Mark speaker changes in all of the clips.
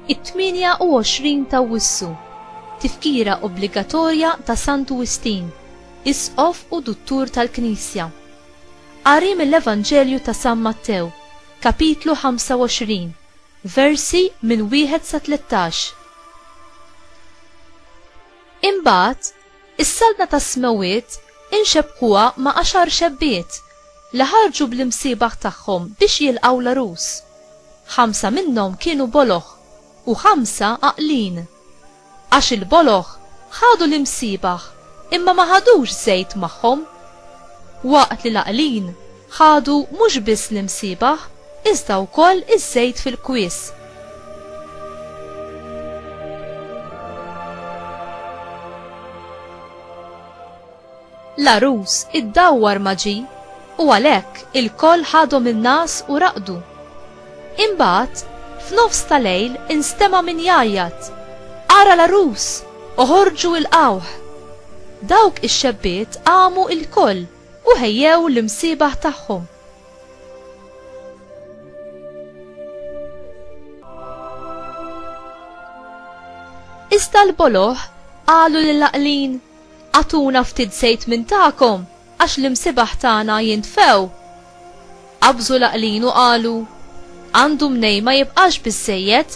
Speaker 1: it-28 ta' Wissu, tifkira obbligatorja ta' Santu Wistin, isqof u duttur tal-Knisja. Qari mill-Evanġelju ta' San Mattew, kapitlu 25, versi minn 1 sa 13. Imbagħad, is-salna ta' smewiet inxebquha ma' 10 xebbiet li ħarġu bl-imsiebaħ tagħhom biex jilqgħu l-arus. 5 minnhom kienu boloħ u 5 aqlin. Għax il-boloħ ħadu l-imsiebaħ imma ma ħadux żejt magħhom. Waqt li l-aqlin ħadu mhux biss l-imsiebaħ iżda wkoll iż-żejt fil-kwies. L-arus iddawwar ma ġie u għalhekk il-koll ħadhom in-nas u raqdu. Imbagħad f'nofs tal-lejl instema' min jgħajjat: "Ara l-arus, oħorġu ilqawh." Dawk ix-xebbiet qamu il-koll u ħejjew l-imsiebaħ tagħhom. Iżda l-boloħ qalu lill-aqlin: "Għatuna ftit żejt minn tagħkom għax l-imsiebaħ tagħna jintfew." Qabżu l-aqlin u qalu: "Għandu mnej ma jibqax biżżejjed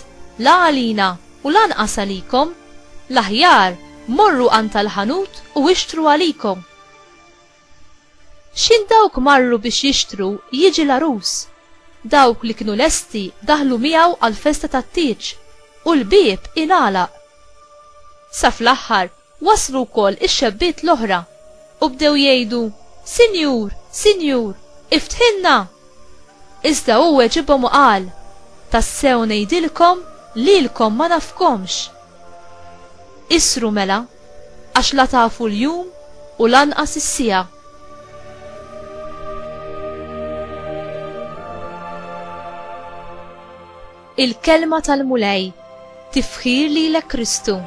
Speaker 1: la għalina u lanqas għalikom, l-aħjar morru għand tal-ħanut u ixtru għalikom." X'in dawk marru biex jixtru jiġi l-arus. Dawk li kienu lesti daħlu miegħu għall-festa tat-tieġ u l-bieb ingħalaq. Sa fl-aħħar waslu wkoll ix-xebbiet l-oħra u bdew jgħidu: "Sinjur, Sinjur, iftħilna!" Iżda hu weġibhom u qal: "Tassew ngħidilkom lilkom ma nafkomx." Isru mela għax la tafu l-jum u lanqas is-siegħa. Il-kelma tal-mulej tifħir lilek Kristu.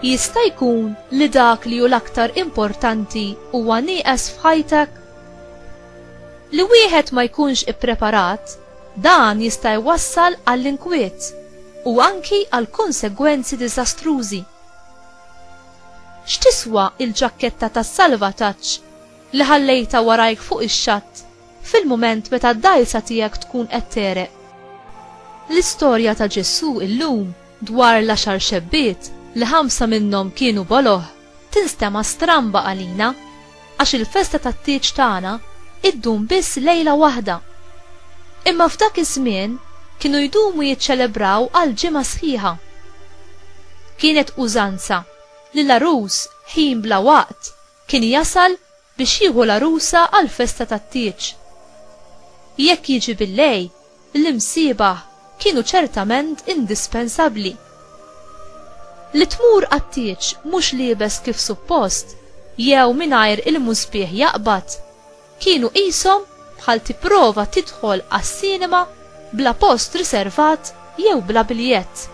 Speaker 1: Jista' jkun li dak li hu l-aktar importanti huwa nieqes f'ħajtek? Li wieħed ma jkunx ippreparat, dan jista' jwassal għall-inkwiet u anki għal konsegwenzi diżastrużi. X'tiswa il-ġakketta tas-salvataġġ li ħallejta warajk fuq ix-xatt fil-mument meta d-dgħajsa tiegħek tkun qed tereq? L-istorja ta' Ġesù illum dwar l-10 xebbiet li 5 minnhom kienu boloħ tinstema' stramba għalina għax il-festa tat-tieġ tagħna iddum biss lejla waħda. Imma f'dak iż-żmien kienu jdumu jiċċelebraw għal ġimgħa sħiħa. Kienet użanza li l-arus ħin bla waqt kien jasal biex jieħu l-arusa għal festa tat-tieġ. Jekk jiġi bil-lejl, l-imsiebaħ kienu ċertament indispensabbli. Li tmur għat-tieġ mhux liebes kif suppost jew mingħajr il-musbieħ jaqbad kienu qishom bħal tipprova tidħol għas-sinema bla post riservat jew bla biljett.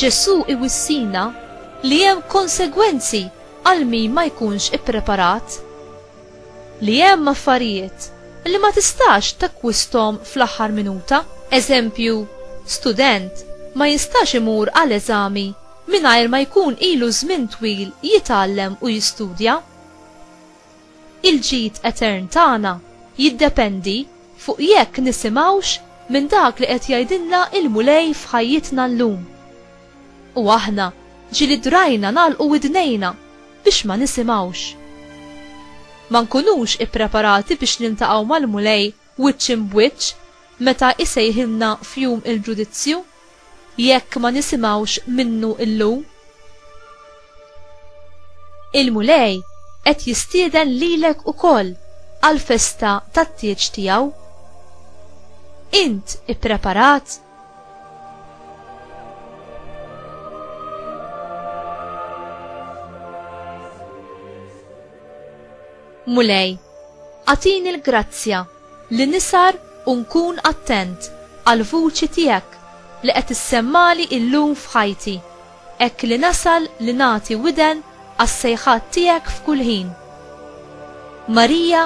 Speaker 1: Ġesù iwissina li hemm konsegwenzi għal min ma jkunx ippreparat. Li hemm affarijiet li ma tistax takkwisthom fl-aħħar minuta. Eżempju, student ma jistax imur għal eżami mingħajr ma jkun ilu żmien twil jitgħallem u jistudja. Il-ġid etern tagħna jiddependi fuq jekk nisimgħux minn dak li qed jgħidilna il-mulej f'ħajjitna llum. U aħna ġieli drajna nagħlqu widnejna biex ma nisimgħux. Ma nkunux ippreparati biex niltaqgħu mal-mulej wiċċ imbiċċ meta isejħilna f'jum il-ġudizzju jekk ma nisimgħux minnu illum. Il-mulej qed jistieden lilek ukoll għall-festa tat-tieġ tiegħu. Int ippreparat? Mulej, għatini l-grazzja li nisar u nkun attent għal vuċi tiegħek li qed issemmali illum f'ħajti, hekk li nasal li nagħti widen għas-sejħat tiegħek f'kull ħin. Marija,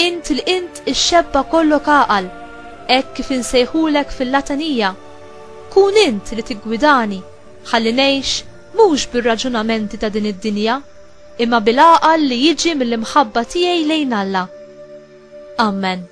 Speaker 1: int li int ix-xebba kollok għaqal, hekk kif insejħulek fil-latanija, kun int li tiggwidani ħalli ngħix mhux bir-raġunamenti ta' din id-dinja, imma bil-għaqal li jiġi mill-imħabba tiegħi lejn Alla. Amen.